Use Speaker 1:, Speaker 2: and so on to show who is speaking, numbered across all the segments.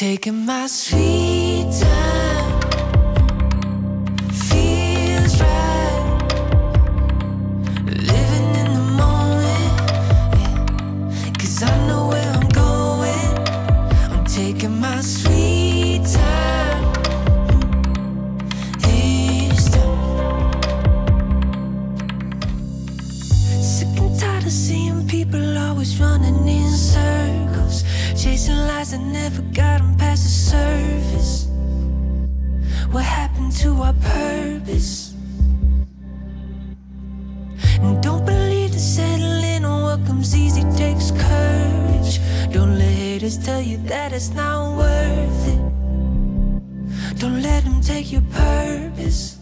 Speaker 1: Taking my sweet time, feels right. Living in the moment, yeah. 'Cause I know where I'm going. I'm taking my sweet time, each time. Sick and tired of seeing people always running in circles, chasing lies that never got them past the surface. What happened to our purpose? And don't believe the settling on what comes easy takes courage. Don't let haters tell you that it's not worth it. Don't let them take your purpose.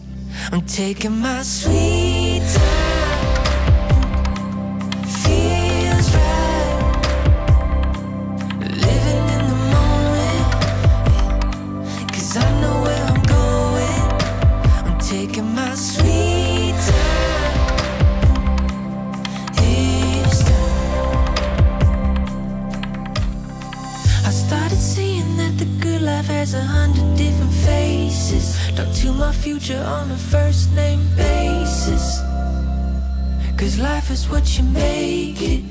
Speaker 1: I'm taking my sweet time, feels right. Living in the moment, yeah. 'Cause I know where I'm going. I'm taking my sweet time, each time. I started seeing that the good life has 100 different faces. Talk to my future on a first name basis, 'cause life is what you make it.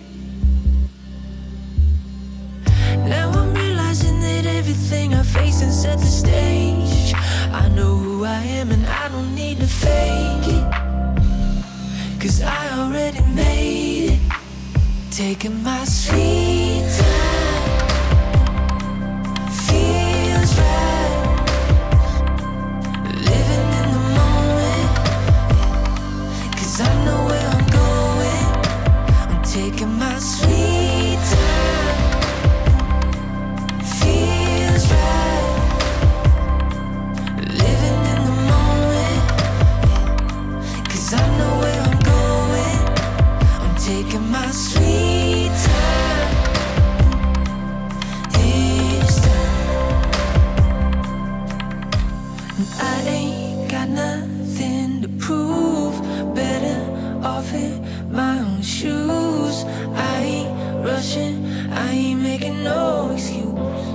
Speaker 1: Now I'm realizing that everything I face and set the stage. I know who I am and I don't need to fake it, 'cause I already made it. Taking my sweet time, feels right. Living in the moment, yeah. 'Cause I know where I'm going. I'm taking my sweet time, feels right. Living in the moment, yeah. 'Cause I know where I'm going. I'm taking my sweet time, each time. And I ain't got nothing to prove. Better off in my own shoes. I ain't rushing, I ain't making no excuse.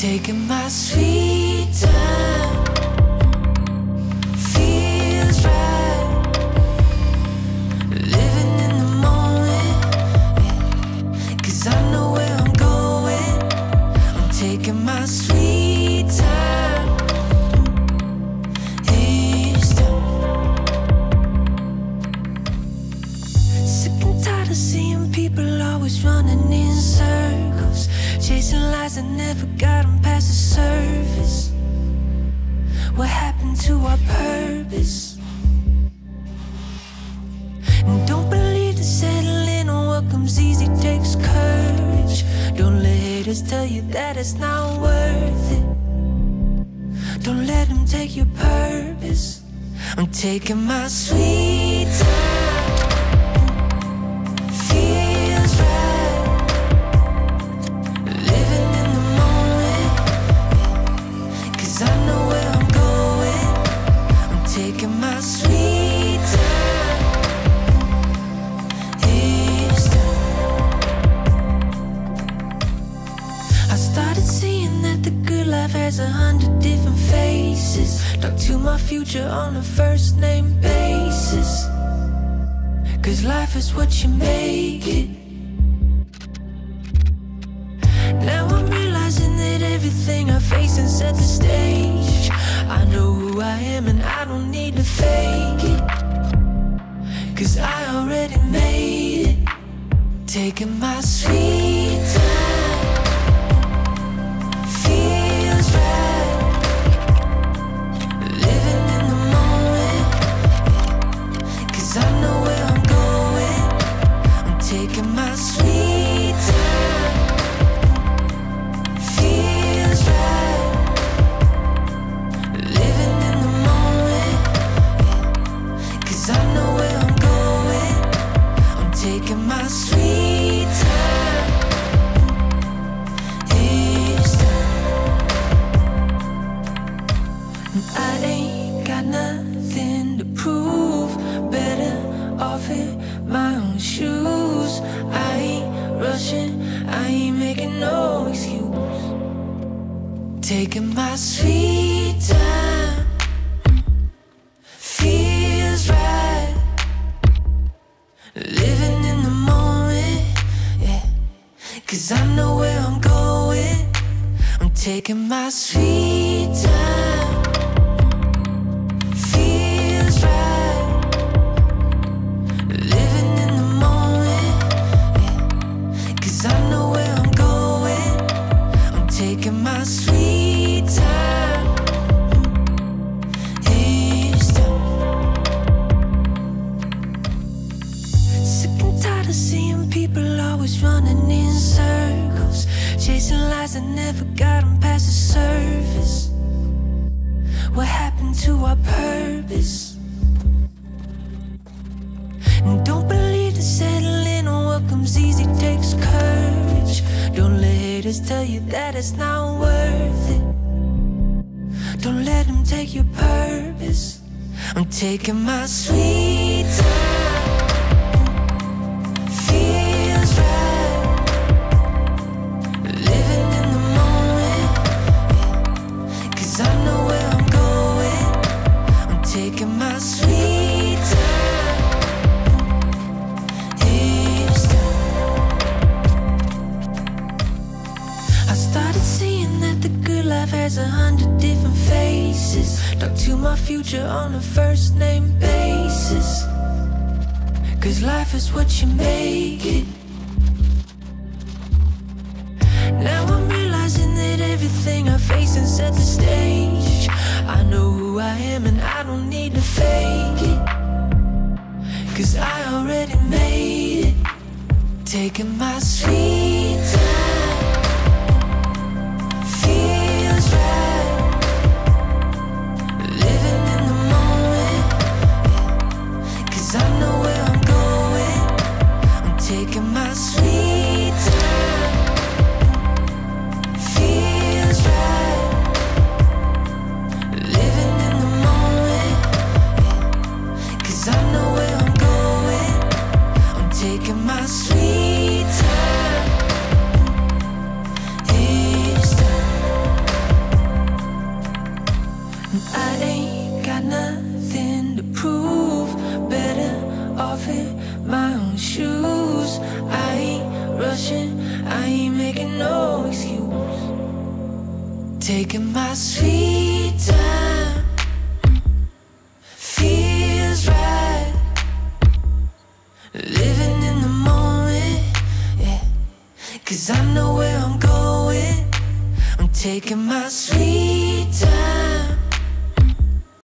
Speaker 1: Taking my sweet time, feels right. Living in the moment, yeah. 'Cause I know where I'm going. I'm taking my sweet time, each time. Sick and tired of seeing people always running in circles, chasing lies that never got them past the surface. What happened to our purpose? And don't believe the settling on what comes easy takes courage. Don't let haters tell you that it's not worth it. Don't let them take your purpose. I'm taking my sweet time, feels right. Living in the moment, yeah. 'Cause I know where I'm going. I'm taking my sweet time, each time. I started seeing that the good life has 100 different faces. Talk to my future on a first name basis, 'cause life is what you make it. Now I'm realizing that everything I face and set the stage. I know who I am and I don't need to fake it, 'cause I already made it. Taking my sweet time, feels right. Living in the moment, yeah. 'Cause I know where I'm going. I'm taking my sweet time, feels right. Living in the moment, yeah. 'Cause I know where I'm going. I'm taking my sweet time, taking my sweet time. Feels right, living in the moment, yeah. 'Cause I know where I'm going. I'm taking my sweet time. Feels right, living in the moment, yeah. 'Cause I know where I'm going. I'm taking my sweet time. Each time. Sick and tired of seeing people always running in circles, chasing lies that never got them past the surface. What happened to our purpose? And don't believe that settling on what comes easy takes courage. Don't let haters tell you that it's not worth it. Don't let them take your purpose. I'm taking my sweet time. Feels right, living in the moment, yeah. 'Cause I know where I'm going. I'm taking my sweet time. Each time. I started seeing that the good life has 100 different faces. Talk to my future on a first name basis. 'Cause life is what you make it. Now I'm realizing that everything I face is at the stage. I know who I am and I don't need to fake it. 'Cause I already made it. Taking my sweet time. Feels right, living in the moment, yeah. 'Cause I know where I'm going. I'm taking my sweet time. Feels right, living in the moment, yeah. 'Cause I know where I'm going. I'm taking my sweet time. Each time. And I ain't got nothing to prove. Better off in my own shoes. I ain't rushing, I ain't making no excuse. Taking my sweet time. Feels right, living in the moment, yeah. 'Cause I know where I'm going. I'm taking my sweet